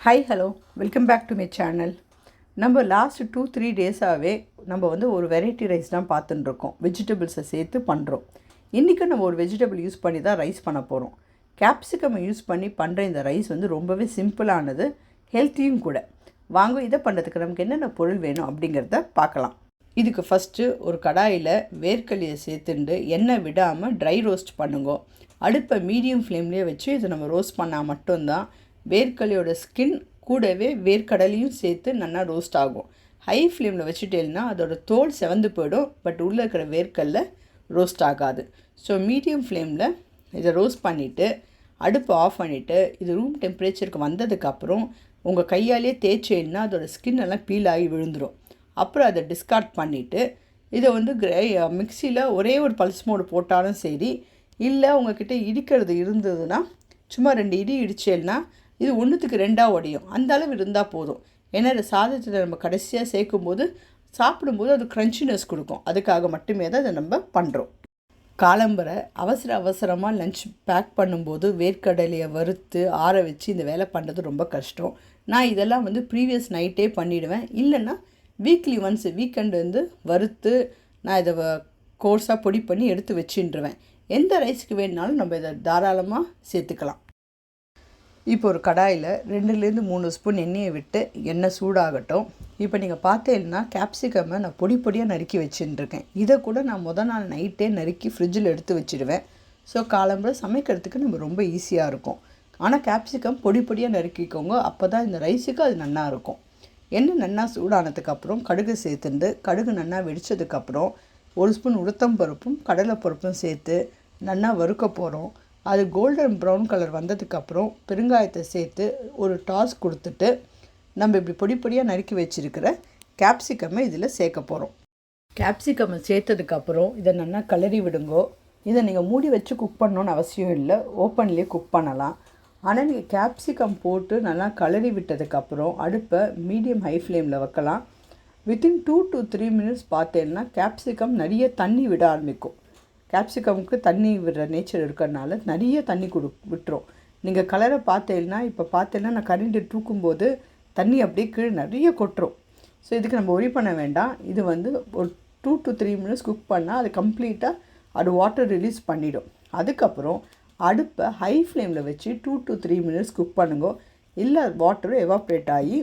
Hi hello welcome back to my channel. நம்ம last 2-3 டேஸாகவே நம்ம ஒரு வெரைட்டி ரைஸ் தான் பார்த்துட்டுருக்கோம். வெஜிடபிள்ஸை சேர்த்து பண்ணுறோம். இன்றைக்கி நம்ம ஒரு வெஜிடபிள் யூஸ் பண்ணி தான் ரைஸ் பண்ண போகிறோம். கேப்சிகம் யூஸ் பண்ணி பண்ணுற இந்த ரைஸ் ரொம்பவே சிம்பிளானது, ஹெல்த்தியும் கூட. வாங்க இதை பண்ணுறதுக்கு நமக்கு என்னென்ன பொருள் வேணும் அப்படிங்கிறத பார்க்கலாம். இதுக்கு ஃபஸ்ட்டு ஒரு கடாயில் வேர்க்கடலையை சேர்த்துண்டு எண்ணெய் விடாமல் ட்ரை ரோஸ்ட் பண்ணுங்க. அடுப்பை மீடியம் ஃப்ளேம்லேயே வச்சு இதை நம்ம ரோஸ்ட் பண்ணால் மட்டும்தான் வேர்க்கடலையோட ஸ்கின் கூடவே வேர்க்கடலையும் சேர்த்து நல்லா ரோஸ்ட் ஆகும். ஹை ஃப்ளேமில் வச்சுட்டேன்னா அதோட தோல் செவந்து போயிடும், பட் உள்ளே இருக்கிற வேர்க்கடலை ரோஸ்ட் ஆகாது. ஸோ மீடியம் ஃப்ளேமில் இதை ரோஸ்ட் பண்ணிவிட்டு அடுப்பை ஆஃப் பண்ணிவிட்டு இது ரூம் டெம்பரேச்சருக்கு வந்ததுக்கப்புறம் உங்கள் கையாலேயே தேய்ச்சேன்னா அதோடய ஸ்கின் எல்லாம் பீல் ஆகி விழுந்துடும். அப்புறம் அதை டிஸ்கார்ட் பண்ணிவிட்டு இதை மிக்சியில் ஒரே ஒரு பல்ஸ் மோடு போட்டாலும் சரி, இல்லை உங்கள்கிட்ட இடிக்கிறது இருந்ததுன்னா சும்மா 2 இடி இடிச்சேன்னா இது 1க்கு 2 உடையும். அந்த அளவு இருந்தால் போதும். ஏன்னா இந்த சாதத்தில் நம்ம கடைசியாக சேர்க்கும்போது சாப்பிடும்போது அது க்ரன்ச்சினஸ் கொடுக்கும். அதுக்காக மட்டுமே தான் இதை நம்ம பண்ணுறோம். காலம்பரை அவசரமாக லஞ்ச் பேக் பண்ணும்போது வேர்க்கடலையை வறுத்து ஆற வச்சு இந்த வேலை பண்ணுறது ரொம்ப கஷ்டம். நான் இதெல்லாம் ப்ரீவியஸ் நைட்டே பண்ணிவிடுவேன். இல்லைன்னா வீக்லி ஒன்ஸ் வீக்கெண்டு வறுத்து நான் இதை கோர்ஸாக பொடி பண்ணி எடுத்து வச்சுட்டுருவேன். எந்த ரைஸுக்கு வேணுனாலும் நம்ம இதை தாராளமாக சேர்த்துக்கலாம். இப்போ ஒரு கடாயில் 2-3 ஸ்பூன் எண்ணெயை விட்டு எண்ணெய் சூடாகட்டும். இப்போ நீங்கள் பார்த்தீங்கன்னா கேப்சிகமை நான் பொடியாக நறுக்கி வச்சுட்டுருக்கேன். இதை கூட நான் நாள் நைட்டே நறுக்கி ஃப்ரிட்ஜில் எடுத்து வச்சுடுவேன். ஸோ காலம்பரை சமைக்கிறதுக்கு நம்ம ரொம்ப ஈஸியாக இருக்கும். ஆனால் கேப்சிகம் பொடியாக நறுக்கிக்கோங்க, அப்போ தான் இந்த ரைஸுக்கு அது நல்லா இருக்கும். எண்ணெய் நல்லா சூடானதுக்கப்புறம் கடுகு சேர்த்துண்டு கடுகு நல்லா வெடித்ததுக்கப்புறம் 1 ஸ்பூன் உளுத்தம்பருப்பும் கடலைப்பருப்பும் சேர்த்து நல்லா வறுக்க போகிறோம். அது கோல்டன் ப்ரௌன் கலர் வந்ததுக்கப்புறம் பெருங்காயத்தை சேர்த்து ஒரு டாஸ் கொடுத்துட்டு நம்ம இப்படி பொடியாக நறுக்கி வச்சுருக்கிற கேப்சிகம்மை இதில் சேர்க்க போகிறோம். கேப்சிகம்மை சேர்த்ததுக்கப்புறம் இதை நல்லா கிளறி விடுங்கோ. இதை நீங்கள் மூடி வச்சு குக் பண்ணணுன்னு அவசியம் இல்லை, ஓப்பன்லேயே குக் பண்ணலாம். ஆனால் நீங்கள் கேப்சிகம் போட்டு நல்லா கிளறி விட்டதுக்கப்புறம் அடுப்பை மீடியம் ஹை ஃப்ளேமில் வைக்கலாம். வித்தின் 2 to 3 மினிட்ஸ் பார்த்தேன்னா கேப்சிகம் நிறைய தண்ணி விட ஆரம்பிக்கும். கேப்சிகமுக்கு தண்ணி விடுற நேச்சர் இருக்கிறதுனால நிறைய தண்ணி விட்டுரும். நீங்கள் கலரை பார்த்தேன்னா இப்போ பார்த்தேன்னா நான் கரண்டி தூக்கும்போது தண்ணி அப்படியே கீழே நிறைய கொட்டுரும். ஸோ இதுக்கு நம்ம ஒரி பண்ண வேண்டாம். இது ஒரு 2 to 3 மினிட்ஸ் குக் பண்ணால் அது கம்ப்ளீட்டாக அது வாட்டர் ரிலீஸ் பண்ணிடும். அதுக்கப்புறம் அடுப்பை ஹை ஃப்ளேமில் வச்சு 2 to 3 மினிட்ஸ் குக் பண்ணுங்க. இல்லை வாட்டரும் எவாப்ரேட் ஆகி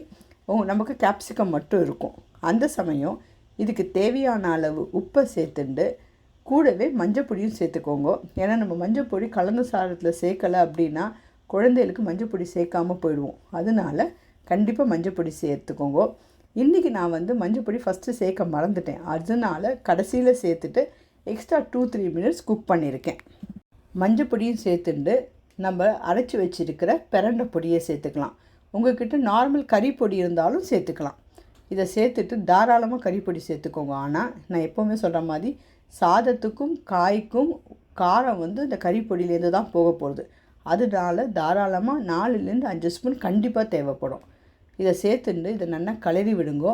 நமக்கு கேப்சிகம் மட்டும் இருக்கும். அந்த சமயம் இதுக்கு தேவையான அளவு உப்பை சேர்த்துண்டு கூடவே மஞ்சப்பொடியும் சேர்த்துக்கோங்க. ஏன்னா நம்ம மஞ்சப்பொடி கலந்த சாதத்தில் சேர்க்கலை அப்படின்னா குழந்தைகளுக்கு மஞ்சப்பொடி சேர்க்காமல் போயிடுவோம். அதனால் கண்டிப்பாக மஞ்சப்பொடி சேர்த்துக்கோங்க. இன்றைக்கி நான் மஞ்சப்பொடி ஃபஸ்ட்டு சேர்க்க மறந்துட்டேன். அதனால் கடைசியில் சேர்த்துட்டு எக்ஸ்ட்ரா 2-3 மினிட்ஸ் குக் பண்ணியிருக்கேன். மஞ்சப்பொடியும் சேர்த்துட்டு நம்ம அரைச்சி வச்சுருக்கிற பிரண்டை பொடியை சேர்த்துக்கலாம். உங்கள்கிட்ட நார்மல் கறி பொடி இருந்தாலும் சேர்த்துக்கலாம். இதை சேர்த்துட்டு தாராளமாக கறிப்பொடி சேர்த்துக்கோங்க. ஆனால் நான் எப்போவுமே சொல்கிற மாதிரி சாதத்துக்கும் காய்க்கும் காரம் இந்த கறிப்பொடியிலேருந்து தான் போக போகுது. அதனால தாராளமாக 4-5 ஸ்பூன் கண்டிப்பாக தேவைப்படும். இதை சேர்த்துட்டு இதை நல்லா கிளறி விடுங்கோ.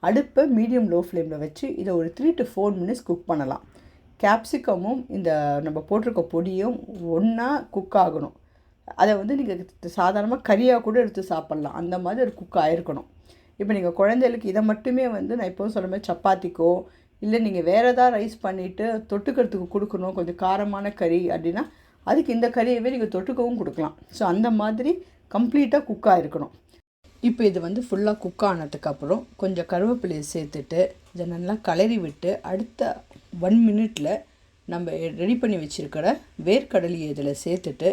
அடுப்பை மீடியம் லோ ஃப்ளேமில் வச்சு இதை ஒரு 3 to 4 மினிட்ஸ் குக் பண்ணலாம். கேப்சிகமும் இந்த நம்ம போட்டிருக்க பொடியும் ஒன்றா குக் ஆகணும். அதை நீங்கள் சாதாரணமாக கறியாக கூட எடுத்து சாப்பிட்லாம். அந்த மாதிரி ஒரு குக் ஆகிருக்கணும். இப்போ நீங்கள் குழந்தைகளுக்கு இதை மட்டுமே நான் எப்போவும் சொல்கிற மாதிரி சப்பாத்திக்கோ இல்லை நீங்கள் வேறு ஏதாவது ரைஸ் பண்ணிவிட்டு தொட்டுக்கிறதுக்கு கொடுக்கணும், கொஞ்சம் காரமான கறி அப்படின்னா அதுக்கு இந்த கறியவே நீங்கள் தொட்டுக்கவும் கொடுக்கலாம். ஸோ அந்த மாதிரி கம்ப்ளீட்டாக குக்காக இருக்கணும். இப்போ இது ஃபுல்லாக குக் ஆனதுக்கப்புறம் கொஞ்சம் கருவேப்பிலையை சேர்த்துட்டு இதை நல்லா கிளறி விட்டு அடுத்த 1 மினிட்டில் நம்ம ரெடி பண்ணி வச்சுருக்கிற வேர்க்கடலையை இதில் சேர்த்துட்டு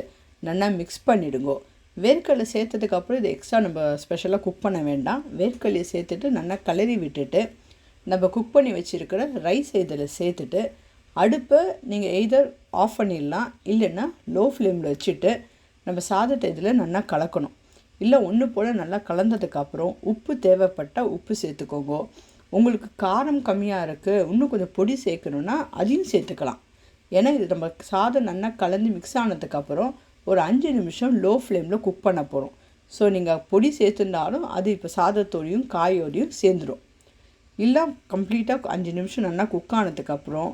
நல்லா மிக்ஸ் பண்ணிவிடுங்கோ. வேர்க்கடலை சேர்த்ததுக்கப்புறம் இது எக்ஸ்ட்ரா நம்ம ஸ்பெஷலாக குக் பண்ண வேண்டாம். வேர்க்கடலையை சேர்த்துட்டு நல்லா கிளறி விட்டுட்டு நம்ம குக் பண்ணி வச்சுருக்கிற ரைஸ் இதில் சேர்த்துட்டு அடுப்பை நீங்கள் எய்தர் ஆஃப் பண்ணிடலாம், இல்லைன்னா லோ ஃப்ளேமில் வச்சுட்டு நம்ம சாதத்தை இதில் நல்லா கலக்கணும். இல்லை ஒன்று போல் நல்லா கலந்ததுக்கப்புறம் உப்பு தேவைப்பட்டால் உப்பு சேர்த்துக்கோங்க. உங்களுக்கு காரம் கம்மியாக இருக்குது, இன்னும் கொஞ்சம் பொடி சேர்க்கணுன்னா அதையும் சேர்த்துக்கலாம். ஏன்னா இது நம்ம சாதம் நல்லா கலந்து மிக்ஸ் ஆனதுக்கப்புறம் ஒரு 5 நிமிஷம் லோ ஃப்ளேமில் குக் பண்ண போகிறோம். ஸோ நீங்கள் பொடி சேர்த்துருந்தாலும் அது இப்போ சாதத்தோடையும் காயோடையும் சேர்ந்துடும். இல்லை கம்ப்ளீட்டாக 5 நிமிஷம் நல்லா குக் ஆனதுக்கப்புறம்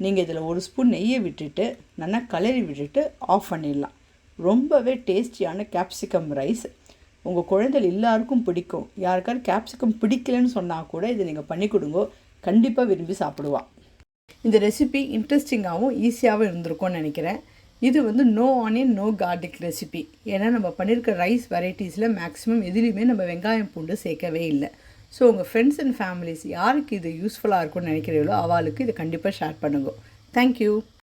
நீங்கள் இதில் 1 ஸ்பூன் நெய்யை விட்டுட்டு நல்லா கிளறி விட்டுட்டு ஆஃப் பண்ணிடலாம். ரொம்பவே டேஸ்டியான கேப்சிகம் ரைஸ். உங்கள் குழந்தைகள் எல்லாருக்கும் பிடிக்கும். யாருக்காவது கேப்சிகம் பிடிக்கலன்னு சொன்னால் கூட இதை நீங்கள் பண்ணி கொடுங்க, கண்டிப்பாக விரும்பி சாப்பிடுவா. இந்த ரெசிபி இன்ட்ரெஸ்டிங்காகவும் ஈஸியாகவும் இருந்திருக்கும்னு நினைக்கிறேன். இது வந்து no onion no garlic recipe. ஏன்னா நம்ம பண்ணியிருக்க ரைஸ் வெரைட்டிஸில் மேக்ஸிமம் எதுலேயுமே நம்ம வெங்காயம் பூண்டு சேர்க்கவே இல்லை. ஸோ உங்கள் ஃப்ரெண்ட்ஸ் அண்ட் ஃபேமிலிஸ் யாருக்கு இது யூஸ்ஃபுல்லாக இருக்கும்னு நினைக்கிறீங்களோ அவளுக்கு இதை கண்டிப்பாக ஷேர் பண்ணுங்க. தேங்க்யூ.